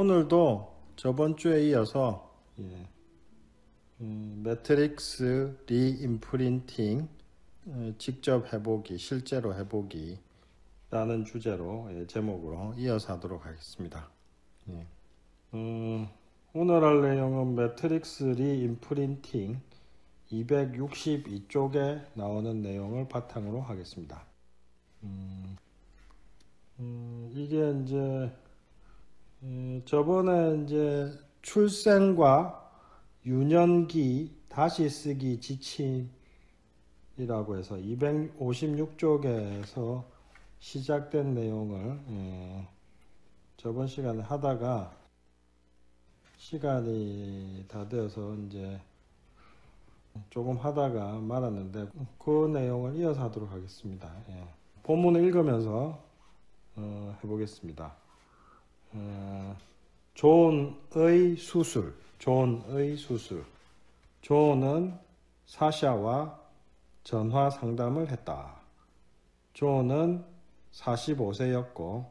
오늘도 저번 주에 이어서 매트릭스 리임프린팅 직접 해보기, 실제로 해보기 라는 주제로 제목으로 이어서 하도록 하겠습니다. 오늘 할 내용은 매트릭스 리임프린팅 262쪽에 나오는 내용을 바탕으로 하겠습니다. 이게 이제 저번에 이제 출생과 유년기 다시 쓰기 지침이라고 해서 256쪽에서 시작된 내용을 저번 시간에 하다가 시간이 다 되어서 이제 조금 하다가 말았는데 그 내용을 이어서 하도록 하겠습니다. 본문을 읽으면서 해보겠습니다. 존의 수술. 존은 사샤와 전화 상담을 했다. 존은 45세였고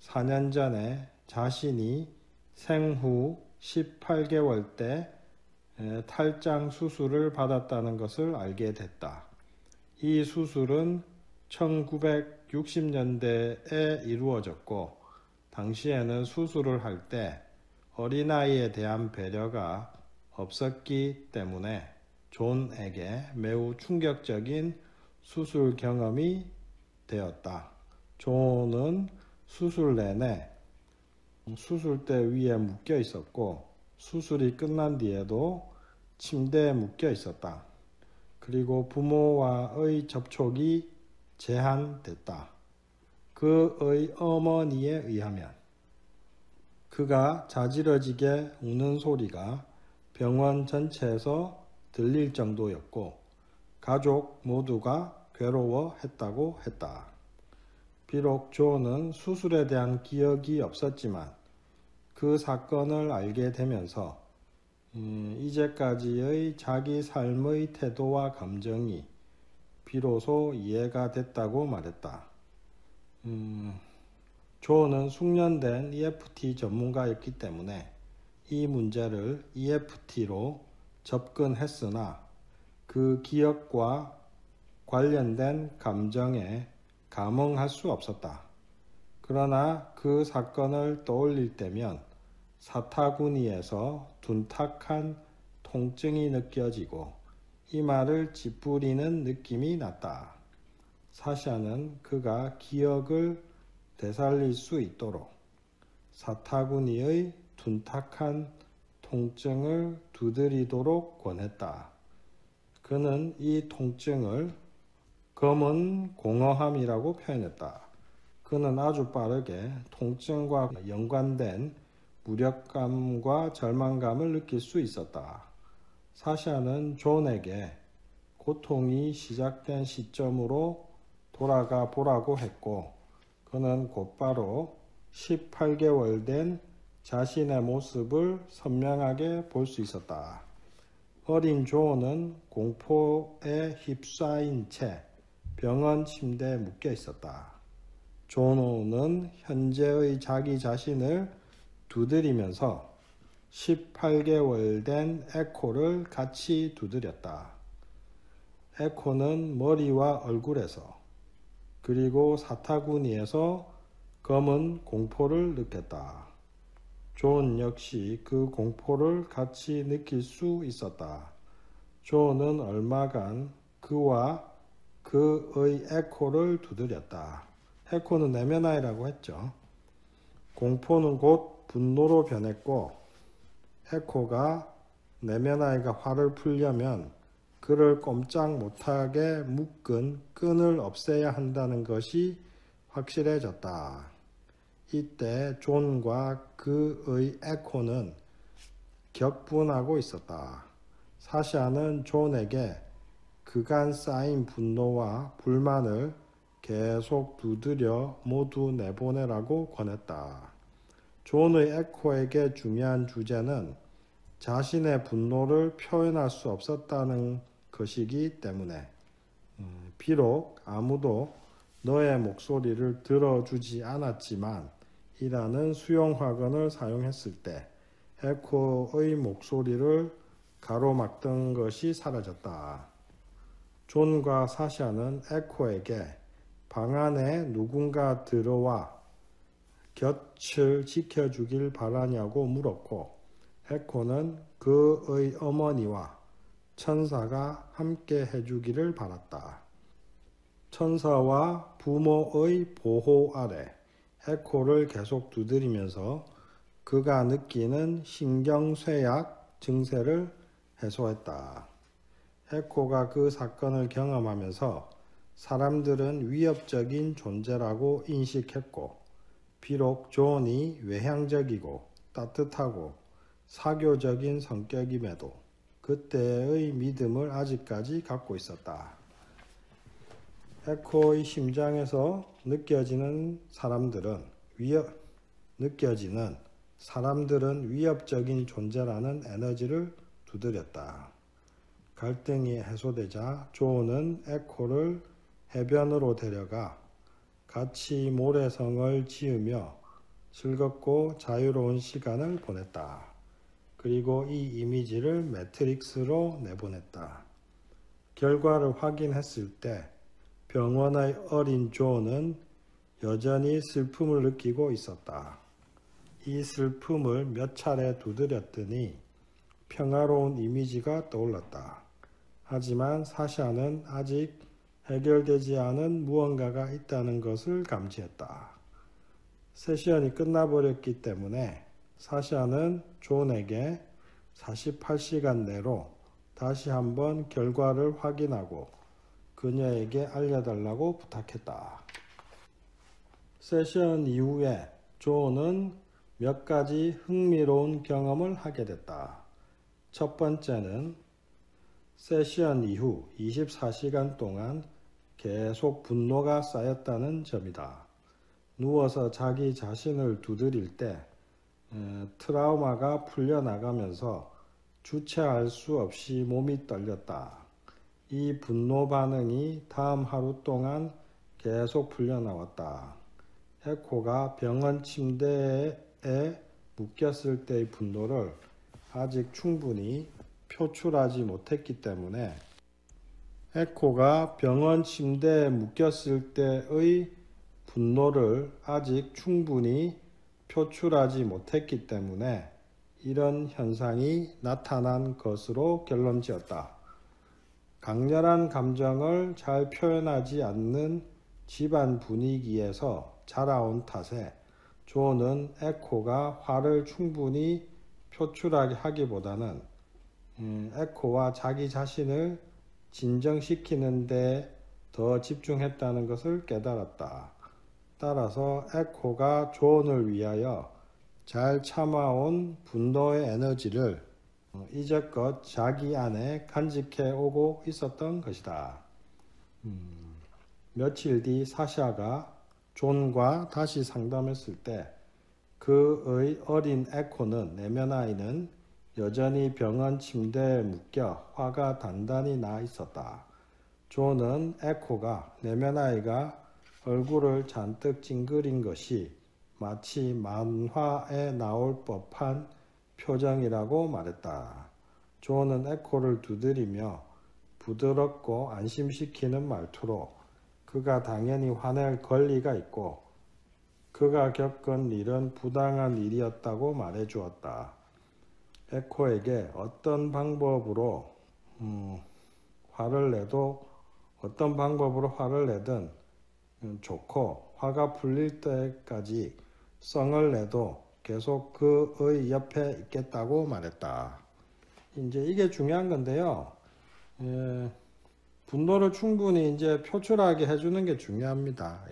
4년 전에 자신이 생후 18개월 때 탈장 수술을 받았다는 것을 알게 됐다. 이 수술은 1960년대에 이루어졌고 당시에는 수술을 할 때 어린아이에 대한 배려가 없었기 때문에 존에게 매우 충격적인 수술 경험이 되었다. 존은 수술 내내 수술대 위에 묶여 있었고 수술이 끝난 뒤에도 침대에 묶여 있었다. 그리고 부모와의 접촉이 제한됐다. 그의 어머니에 의하면 그가 자지러지게 우는 소리가 병원 전체에서 들릴 정도였고 가족 모두가 괴로워했다고 했다. 비록 존은 수술에 대한 기억이 없었지만 그 사건을 알게 되면서 이제까지의 자기 삶의 태도와 감정이 비로소 이해가 됐다고 말했다. 존은 숙련된 EFT 전문가였기 때문에 이 문제를 EFT로 접근했으나 그 기억과 관련된 감정에 감흥할 수 없었다. 그러나 그 사건을 떠올릴 때면 사타구니에서 둔탁한 통증이 느껴지고 이마를 찌푸리는 느낌이 났다. 사샤는 그가 기억을 되살릴 수 있도록 사타구니의 둔탁한 통증을 두드리도록 권했다. 그는 이 통증을 검은 공허함이라고 표현했다. 그는 아주 빠르게 통증과 연관된 무력감과 절망감을 느낄 수 있었다. 사샤는 존에게 고통이 시작된 시점으로 돌아가 보라고 했고 그는 곧바로 18개월 된 자신의 모습을 선명하게 볼 수 있었다. 어린 존은 공포에 휩싸인 채 병원 침대에 묶여 있었다. 존은 현재의 자기 자신을 두드리면서 18개월 된 에코를 같이 두드렸다. 에코는 머리와 얼굴에서 그리고 사타구니에서 검은 공포를 느꼈다. 존 역시 그 공포를 같이 느낄 수 있었다. 존은 얼마간 그와 그의 에코를 두드렸다. 에코는 내면아이라고 했죠. 공포는 곧 분노로 변했고 에코가 내면아이가 화를 풀려면 그를 꼼짝 못하게 묶은 끈을 없애야 한다는 것이 확실해졌다. 이때 존과 그의 에코는 격분하고 있었다. 사샤는 존에게 그간 쌓인 분노와 불만을 계속 두드려 모두 내보내라고 권했다. 존의 에코에게 중요한 주제는 자신의 분노를 표현할 수 없었다는 것이기 때문에 비록 아무도 너의 목소리를 들어주지 않았지만 이라는 수용 확언을 사용했을 때 에코의 목소리를 가로막던 것이 사라졌다. 존과 사샤는 에코에게 방 안에 누군가 들어와 곁을 지켜주길 바라냐고 물었고, 에코는 그의 어머니와 천사가 함께 해주기를 바랐다. 천사와 부모의 보호 아래 에코를 계속 두드리면서 그가 느끼는 신경쇠약 증세를 해소했다. 에코가 그 사건을 경험하면서 사람들은 위협적인 존재라고 인식했고, 비록 존이 외향적이고 따뜻하고 사교적인 성격임에도 그때의 믿음을 아직까지 갖고 있었다. 에코의 심장에서 느껴지는 사람들은 위협적인 존재라는 에너지를 두드렸다. 갈등이 해소되자 존은 에코를 해변으로 데려가 같이 모래성을 지으며 즐겁고 자유로운 시간을 보냈다. 그리고 이 이미지를 매트릭스로 내보냈다. 결과를 확인했을 때 병원의 어린 존은 여전히 슬픔을 느끼고 있었다. 이 슬픔을 몇 차례 두드렸더니 평화로운 이미지가 떠올랐다. 하지만 사샤는 아직 해결되지 않은 무언가가 있다는 것을 감지했다. 세션이 끝나버렸기 때문에 사샤는 존에게 48시간 내로 다시 한번 결과를 확인하고 그녀에게 알려달라고 부탁했다. 세션 이후에 존은 몇 가지 흥미로운 경험을 하게 됐다. 첫 번째는 세션 이후 24시간 동안 계속 분노가 쌓였다는 점이다. 누워서 자기 자신을 두드릴 때 트라우마가 풀려나가면서 주체할 수 없이 몸이 떨렸다. 이 분노 반응이 다음 하루 동안 계속 풀려나왔다. 에코가 병원 침대에 묶였을 때의 분노를 아직 충분히 표출하지 못했기 때문에 에코가 병원 침대에 묶였을 때의 분노를 아직 충분히 표출하지 못했기 때문에 이런 현상이 나타난 것으로 결론지었다. 강렬한 감정을 잘 표현하지 않는 집안 분위기에서 자라온 탓에 존은 에코가 화를 충분히 표출하게 하기보다는 에코와 자기 자신을 진정시키는 데 더 집중했다는 것을 깨달았다. 따라서 에코가 존을 위하여 잘 참아온 분노의 에너지를 이제껏 자기 안에 간직해 오고 있었던 것이다. 며칠 뒤 사샤가 존과 다시 상담했을 때 그의 어린 에코는 내면아이는 여전히 병원 침대에 묶여 화가 단단히 나 있었다. 존은 에코가 내면아이가 얼굴을 잔뜩 찡그린 것이 마치 만화에 나올 법한 표정이라고 말했다. 존은 에코를 두드리며 부드럽고 안심시키는 말투로 그가 당연히 화낼 권리가 있고 그가 겪은 일은 부당한 일이었다고 말해주었다. 에코에게 어떤 방법으로 화를 내든 좋고 화가 풀릴 때까지 성을 내도 계속 그의 옆에 있겠다고 말했다. 이제 이게 중요한 건데요. 분노를 충분히 이제 표출하게 해주는 게 중요합니다.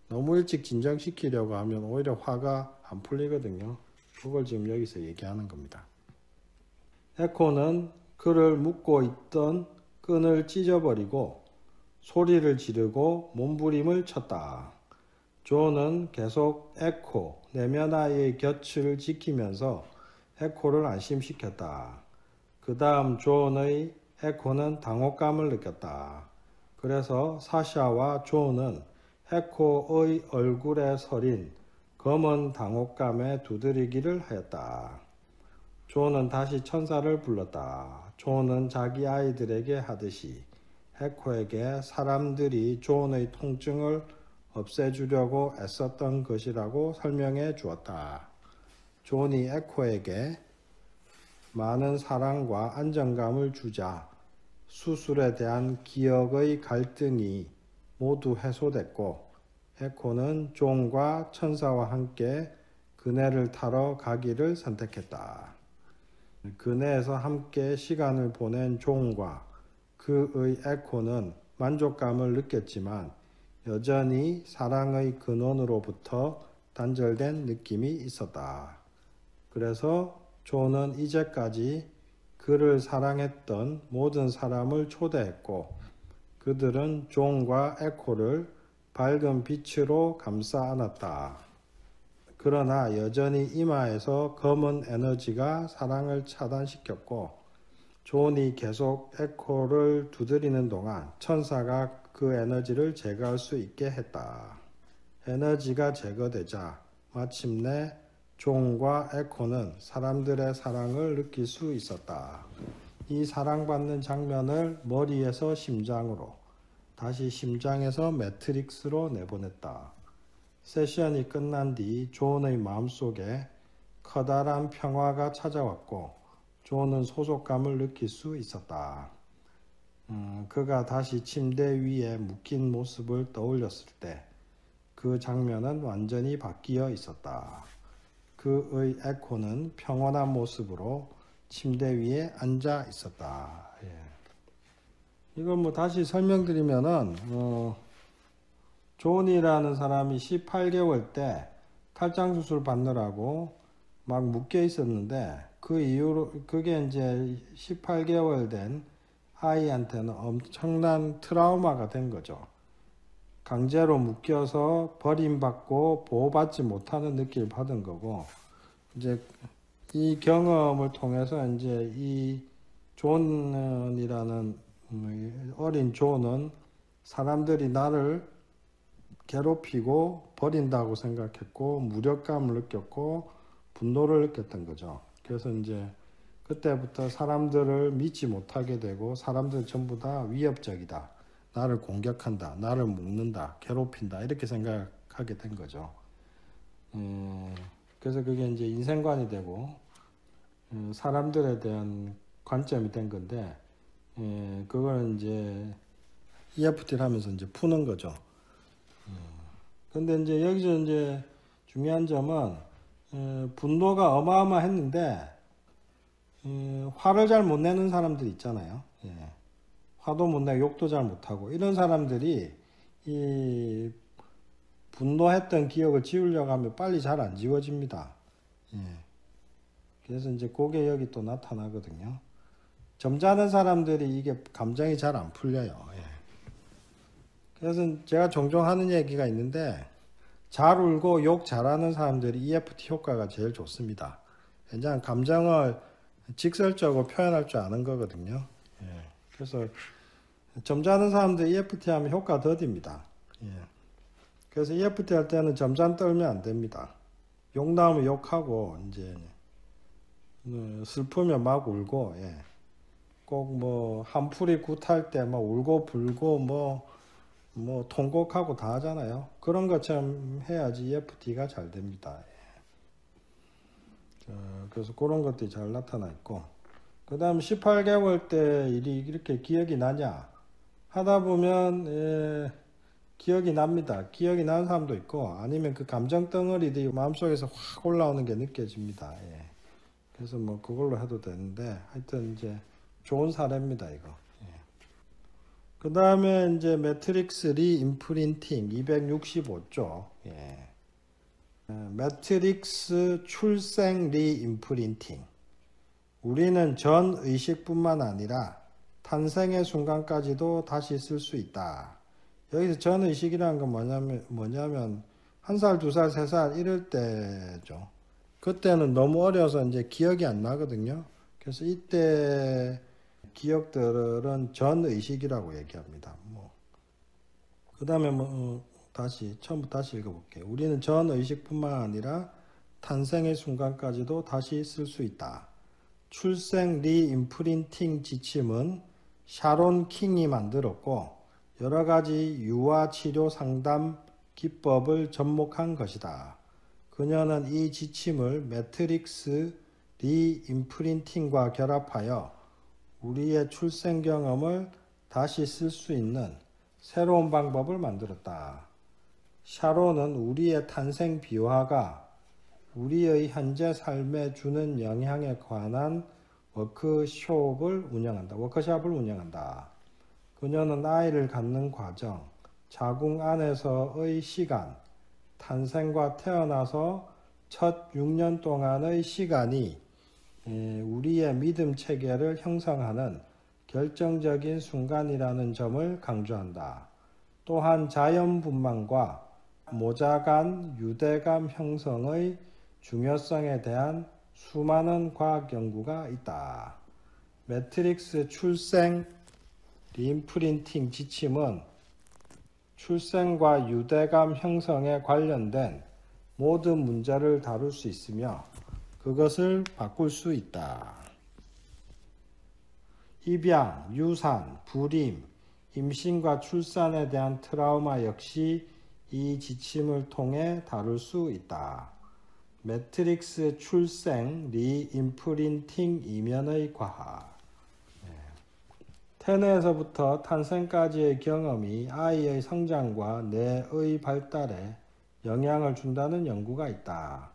너무 일찍 진정시키려고 하면 오히려 화가 안 풀리거든요. 그걸 지금 여기서 얘기하는 겁니다. 에코는 그를 묶고 있던 끈을 찢어버리고 소리를 지르고 몸부림을 쳤다. 존은 계속 에코, 내면아이의 곁을 지키면서 에코를 안심시켰다. 그 다음 존의 에코는 당혹감을 느꼈다. 그래서 사샤와 존은 에코의 얼굴에 서린 검은 당혹감에 두드리기를 하였다. 존은 다시 천사를 불렀다. 존은 자기 아이들에게 하듯이 에코에게 사람들이 존의 통증을 없애주려고 애썼던 것이라고 설명해 주었다. 존이 에코에게 많은 사랑과 안정감을 주자 수술에 대한 기억의 갈등이 모두 해소됐고 에코는 존과 천사와 함께 그네를 타러 가기를 선택했다. 그네에서 함께 시간을 보낸 존과 그의 에코는 만족감을 느꼈지만 여전히 사랑의 근원으로부터 단절된 느낌이 있었다. 그래서 존은 이제까지 그를 사랑했던 모든 사람을 초대했고 그들은 존과 에코를 밝은 빛으로 감싸 안았다. 그러나 여전히 이마에서 검은 에너지가 사랑을 차단시켰고 존이 계속 에코를 두드리는 동안 천사가 그 에너지를 제거할 수 있게 했다. 에너지가 제거되자 마침내 존과 에코는 사람들의 사랑을 느낄 수 있었다. 이 사랑받는 장면을 머리에서 심장으로, 다시 심장에서 매트릭스로 내보냈다. 세션이 끝난 뒤 존의 마음속에 커다란 평화가 찾아왔고 존은 소속감을 느낄 수 있었다. 그가 다시 침대 위에 묶인 모습을 떠올렸을 때 그 장면은 완전히 바뀌어 있었다. 그의 에코는 평온한 모습으로 침대 위에 앉아 있었다. 이건 뭐 다시 설명드리면은 존이라는 사람이 18개월 때 탈장 수술 받느라고 막 묶여 있었는데 그 이후로 그게 이제 18개월 된 아이한테는 엄청난 트라우마가 된 거죠. 강제로 묶여서 버림받고 보호받지 못하는 느낌을 받은 거고, 이제 이 경험을 통해서 이제 이 존이라는 어린 존은 사람들이 나를 괴롭히고 버린다고 생각했고 무력감을 느꼈고 분노를 느꼈던 거죠. 그래서 이제 그때부터 사람들을 믿지 못하게 되고 사람들 전부 다 위협적이다. 나를 공격한다. 나를 묶는다. 괴롭힌다. 이렇게 생각하게 된 거죠. 그래서 그게 이제 인생관이 되고 사람들에 대한 관점이 된 건데 그걸 이제 EFT를 하면서 이제 푸는 거죠. 근데 이제 여기서 이제 중요한 점은 분노가 어마어마했는데 화를 잘 못 내는 사람들 있잖아요. 화도 못 내고 욕도 잘 못하고 이런 사람들이 이 분노했던 기억을 지우려고 하면 빨리 잘 안 지워집니다. 그래서 이제 그게 여기 또 나타나거든요. 점잖은 사람들이 이게 감정이 잘 안 풀려요. 그래서 제가 종종 하는 얘기가 있는데 잘 울고 욕 잘하는 사람들이 EFT 효과가 제일 좋습니다. 왜냐하면 감정을 직설적으로 표현할 줄 아는 거거든요. 그래서 점잖은 사람들 EFT 하면 효과 더딥니다. 그래서 EFT 할 때는 점잖 떨면 안 됩니다. 욕 나오면 욕하고 이제 슬프면 막 울고 꼭 뭐 한풀이 굿할 때 막 울고 불고 뭐 통곡하고 다 하잖아요. 그런 것처럼 해야지 EFT가 잘 됩니다. 그래서 그런 것들이 잘 나타나 있고 그 다음 18개월 때 일이 이렇게 기억이 나냐 하다 보면 기억이 납니다. 기억이 나는 사람도 있고 아니면 그 감정 덩어리들이 마음속에서 확 올라오는 게 느껴집니다. 그래서 뭐 그걸로 해도 되는데 하여튼 이제 좋은 사례입니다. 이거. 그 다음에 이제 매트릭스 리임프린팅 265조. 매트릭스 출생 리임프린팅. 우리는 전 의식뿐만 아니라 탄생의 순간까지도 다시 쓸 수 있다. 여기서 전 의식이라는 건 뭐냐면 1살, 2살, 3살 이럴 때죠. 그때는 너무 어려서 이제 기억이 안 나거든요. 그래서 이때 기억들은 전 의식이라고 얘기합니다. 그 다음에 처음부터 다시 읽어볼게요. 우리는 전 의식뿐만 아니라 탄생의 순간까지도 다시 쓸 수 있다. 출생 리임프린팅 지침은 샤론 킹이 만들었고 여러 가지 유아 치료 상담 기법을 접목한 것이다. 그녀는 이 지침을 매트릭스 리임프린팅과 결합하여 우리의 출생 경험을 다시 쓸 수 있는 새로운 방법을 만들었다. 샤론은 우리의 탄생 비화가 우리의 현재 삶에 주는 영향에 관한 워크숍을 운영한다. 그녀는 아이를 갖는 과정, 자궁 안에서의 시간, 탄생과 태어나서 첫 6년 동안의 시간이 우리의 믿음 체계를 형성하는 결정적인 순간이라는 점을 강조한다. 또한 자연분만과 모자간 유대감 형성의 중요성에 대한 수많은 과학 연구가 있다. 매트릭스 출생 리임프린팅 지침은 출생과 유대감 형성에 관련된 모든 문제를 다룰 수 있으며 그것을 바꿀 수 있다. 입양, 유산, 불임, 임신과 출산에 대한 트라우마 역시 이 지침을 통해 다룰 수 있다. 매트릭스 출생 리임프린팅 이면의 과학. 태내에서부터 탄생까지의 경험이 아이의 성장과 뇌의 발달에 영향을 준다는 연구가 있다.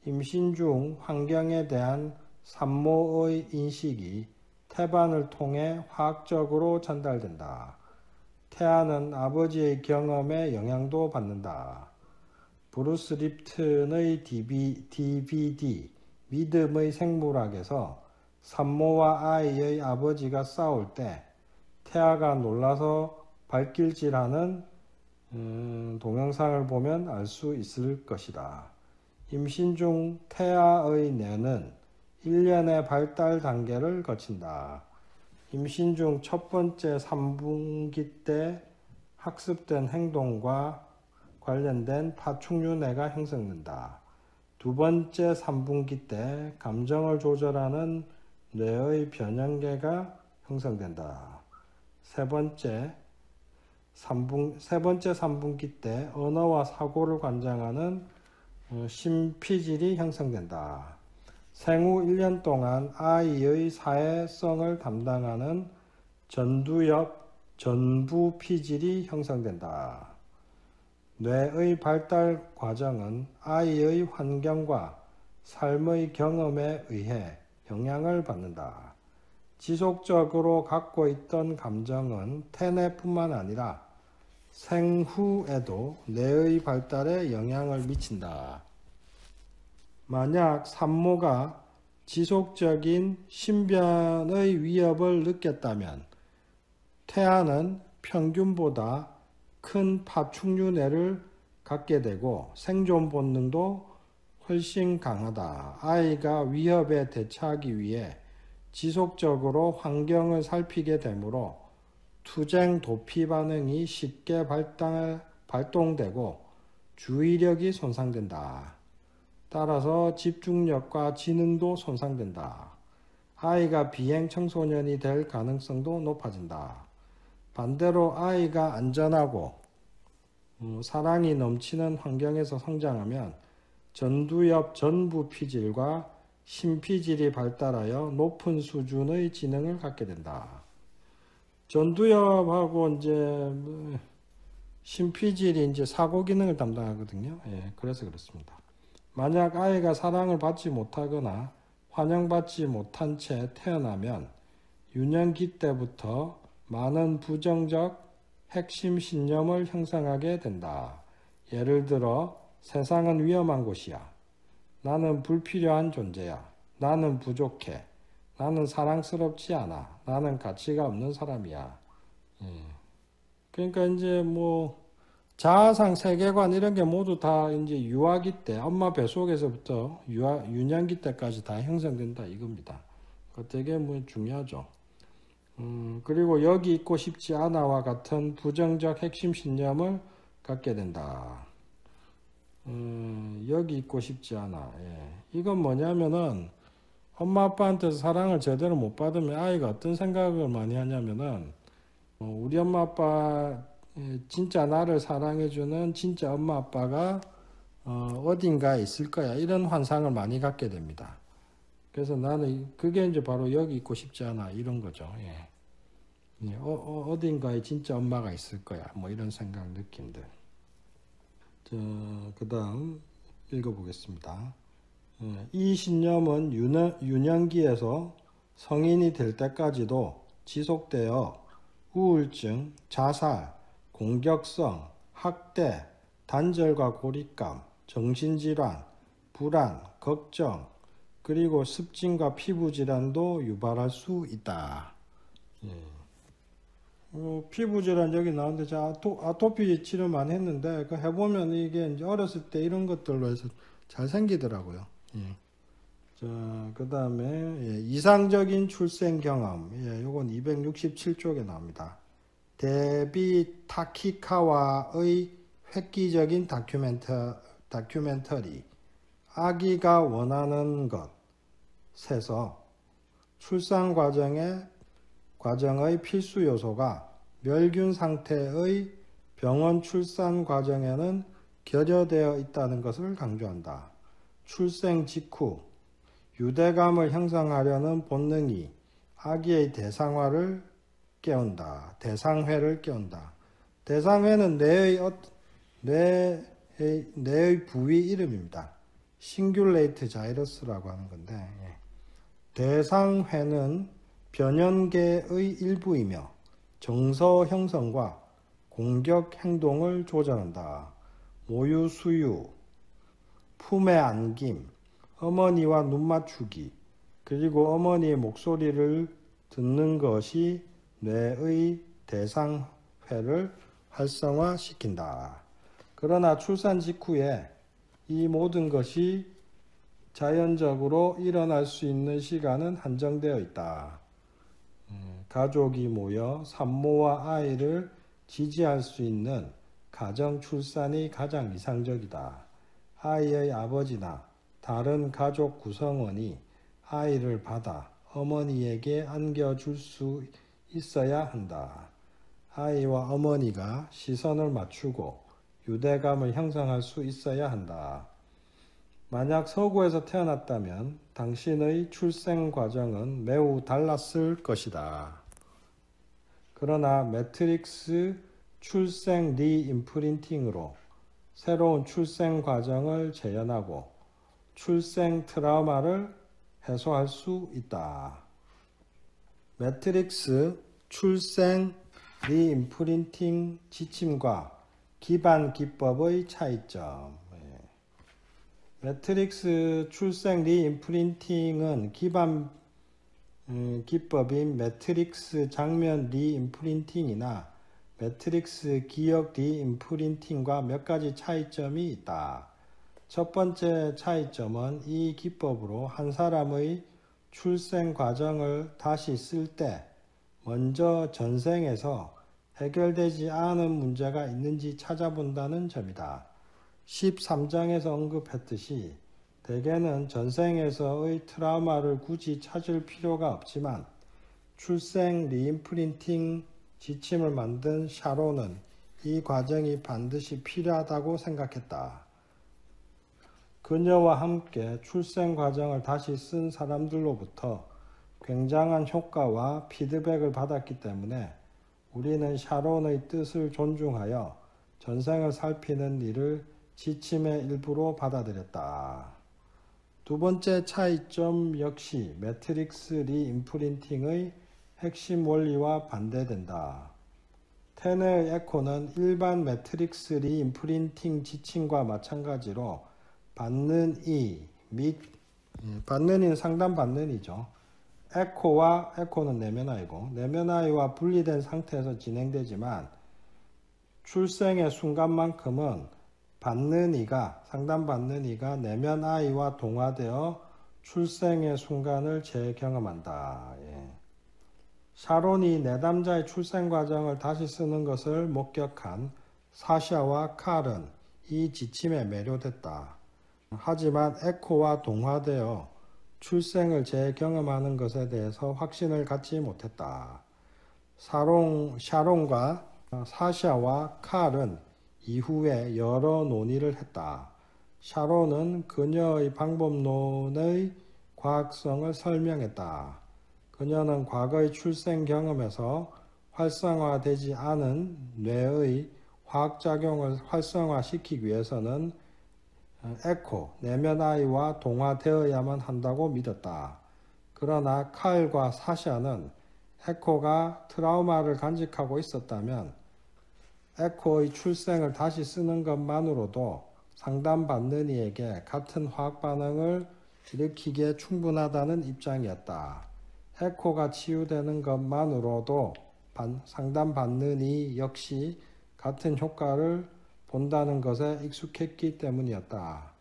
임신 중 환경에 대한 산모의 인식이 태반을 통해 화학적으로 전달된다. 태아는 아버지의 경험에 영향도 받는다. 브루스 립튼의 DVD 믿음의 생물학에서 산모와 아이의 아버지가 싸울 때 태아가 놀라서 발길질하는 동영상을 보면 알 수 있을 것이다. 임신 중 태아의 뇌는 1년의 발달 단계를 거친다. 임신 중 첫 번째 3분기 때 학습된 행동과 관련된 파충류뇌가 형성된다. 두 번째 3분기 때 감정을 조절하는 뇌의 변형계가 형성된다. 세 번째 3분기 때 언어와 사고를 관장하는 심피질이 형성된다. 생후 1년 동안 아이의 사회성을 담당하는 전부피질이 형성된다. 뇌의 발달 과정은 아이의 환경과 삶의 경험에 의해 영향을 받는다. 지속적으로 갖고 있던 감정은 태내뿐만 아니라 생후에도 뇌의 발달에 영향을 미친다. 만약 산모가 지속적인 신변의 위협을 느꼈다면 태아는 평균보다 큰 파충류뇌를 갖게 되고 생존 본능도 훨씬 강하다. 아이가 위협에 대처하기 위해 지속적으로 환경을 살피게 되므로 투쟁 도피 반응이 쉽게 발동되고 주의력이 손상된다. 따라서 집중력과 지능도 손상된다. 아이가 비행 청소년이 될 가능성도 높아진다. 반대로 아이가 안전하고 사랑이 넘치는 환경에서 성장하면 전두엽 전부피질과 심피질이 발달하여 높은 수준의 지능을 갖게 된다. 전두엽하고 이제 심피질이 이제 사고 기능을 담당하거든요. 그래서 그렇습니다. 만약 아이가 사랑을 받지 못하거나 환영받지 못한 채 태어나면 유년기 때부터 많은 부정적 핵심 신념을 형성하게 된다. 예를 들어 세상은 위험한 곳이야. 나는 불필요한 존재야. 나는 부족해. 나는 사랑스럽지 않아. 나는 가치가 없는 사람이야. 그러니까 이제 자아상 세계관 이런 게 모두 다 이제 유아기 때, 엄마 뱃속에서부터 유년기 때까지 다 형성된다 이겁니다. 그 되게 중요하죠. 그리고 여기 있고 싶지 않아와 같은 부정적 핵심 신념을 갖게 된다. 여기 있고 싶지 않아. 이건 뭐냐면은 엄마 아빠한테서 사랑을 제대로 못 받으면 아이가 어떤 생각을 많이 하냐면은 우리 엄마 아빠 진짜 나를 사랑해주는 진짜 엄마 아빠가 어딘가에 있을 거야. 이런 환상을 많이 갖게 됩니다. 그래서 나는 그게 이제 바로 여기 있고 싶지 않아. 이런 거죠. 어딘가에 진짜 엄마가 있을 거야. 뭐 이런 생각, 느낌들. 그 다음 읽어보겠습니다. 이 신념은 유년기에서 성인이 될 때까지도 지속되어 우울증, 자살, 공격성, 학대, 단절과 고립감, 정신질환, 불안, 걱정, 그리고 습진과 피부질환도 유발할 수 있다. 피부질환 여기 나오는데 아토피 치료 많이 했는데 그 해보면 이게 이제 어렸을 때 이런 것들로 해서 잘 생기더라고요. 그 다음에 이상적인 출생 경험. 요건 267쪽에 나옵니다. 데비 타키카와의 획기적인 다큐멘터리 아기가 원하는 것에서 출산 과정의 필수 요소가 멸균 상태의 병원 출산 과정에는 결여되어 있다는 것을 강조한다. 출생 직후 유대감을 형성하려는 본능이 아기의 대상회를 깨운다. 대상회는 뇌의 부위 이름입니다. 싱귤레이트 자이러스라고 하는 건데, 대상회는 변연계의 일부이며 정서 형성과 공격 행동을 조절한다. 모유 수유, 품에 안김, 어머니와 눈 맞추기, 그리고 어머니의 목소리를 듣는 것이 뇌의 대상회를 활성화시킨다. 그러나 출산 직후에 이 모든 것이 자연적으로 일어날 수 있는 시간은 한정되어 있다. 가족이 모여 산모와 아이를 지지할 수 있는 가정 출산이 가장 이상적이다. 아이의 아버지나 다른 가족 구성원이 아이를 받아 어머니에게 안겨줄 수 있어야 한다. 아이와 어머니가 시선을 맞추고 유대감을 형성할 수 있어야 한다. 만약 서구에서 태어났다면 당신의 출생 과정은 매우 달랐을 것이다. 그러나 매트릭스 출생 리임프린팅으로 새로운 출생 과정을 재현하고 출생 트라우마를 해소할 수 있다. 매트릭스 출생 리임프린팅 지침과 기반 기법의 차이점. 매트릭스 출생 리임프린팅은 기반 기법인 매트릭스 장면 리임프린팅이나 매트릭스 기억 리임프린팅과 몇 가지 차이점이 있다. 첫 번째 차이점은 이 기법으로 한 사람의 출생 과정을 다시 쓸 때 먼저 전생에서 해결되지 않은 문제가 있는지 찾아본다는 점이다. 13장에서 언급했듯이 대개는 전생에서의 트라우마를 굳이 찾을 필요가 없지만 출생 리임프린팅 지침을 만든 샤론은 이 과정이 반드시 필요하다고 생각했다. 그녀와 함께 출생 과정을 다시 쓴 사람들로부터 굉장한 효과와 피드백을 받았기 때문에 우리는 샤론의 뜻을 존중하여 전생을 살피는 일을 지침의 일부로 받아들였다. 두 번째 차이점 역시 매트릭스 리임프린팅의 핵심 원리와 반대된다. 테너의 에코는 일반 매트릭스 리임프린팅 지침과 마찬가지로 받는 이 및 받는 이는 상담 받는 이죠. 에코는 내면아이고 내면아이와 분리된 상태에서 진행되지만 출생의 순간만큼은 받는 이가 상담받는 이가 내면아이와 동화되어 출생의 순간을 재경험한다. 샤론이 내담자의 출생 과정을 다시 쓰는 것을 목격한 사샤와 칼은 이 지침에 매료됐다. 하지만 에코와 동화되어 출생을 재경험하는 것에 대해서 확신을 갖지 못했다. 샤론과 사샤와 칼은 이후에 여러 논의를 했다. 샤론은 그녀의 방법론의 과학성을 설명했다. 그녀는 과거의 출생 경험에서 활성화되지 않은 뇌의 화학작용을 활성화시키기 위해서는 에코, 내면 아이와 동화되어야만 한다고 믿었다. 그러나 칼과 사샤는 에코가 트라우마를 간직하고 있었다면 에코의 출생을 다시 쓰는 것만으로도 상담받는 이에게 같은 화학 반응을 일으키기에 충분하다는 입장이었다. 에코가 치유되는 것만으로도 상담받는 이 역시 같은 효과를 본다는 것에 익숙했기 때문이었다.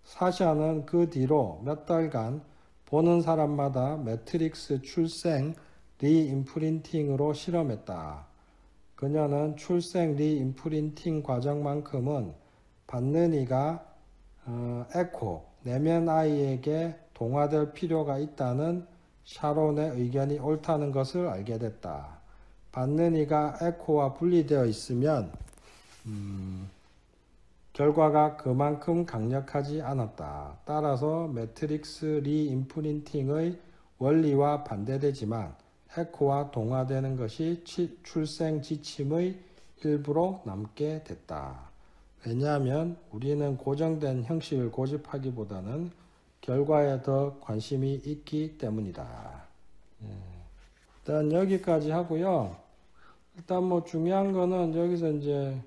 사샤는 그 뒤로 몇 달간 보는 사람마다 매트릭스 출생 리임프린팅으로 실험했다. 그녀는 출생 리임프린팅 과정만큼은 받는 이가 에코, 내면 아이에게 동화될 필요가 있다는 샤론의 의견이 옳다는 것을 알게 됐다. 받는 이가 에코와 분리되어 있으면 결과가 그만큼 강력하지 않았다. 따라서 매트릭스 리임프린팅의 원리와 반대되지만 에코와 동화되는 것이 출생 지침의 일부로 남게 됐다. 왜냐하면 우리는 고정된 형식을 고집하기보다는 결과에 더 관심이 있기 때문이다. 일단 여기까지 하고요. 일단 뭐 중요한 거는 여기서 이제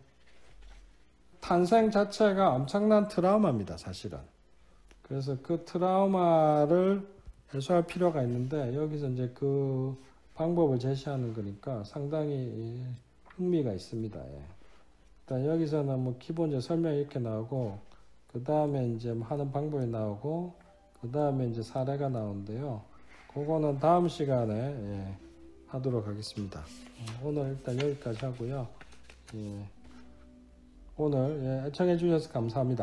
탄생 자체가 엄청난 트라우마입니다, 사실은. 그래서 그 트라우마를 해소할 필요가 있는데 여기서 이제 그 방법을 제시하는 거니까 상당히 흥미가 있습니다. 일단 여기서는 뭐 기본적인 설명이 이렇게 나오고 그 다음에 이제 하는 방법이 나오고 그 다음에 이제 사례가 나오는데요. 그거는 다음 시간에 하도록 하겠습니다. 오늘 일단 여기까지 하고요. 오늘 애청해 주셔서 감사합니다.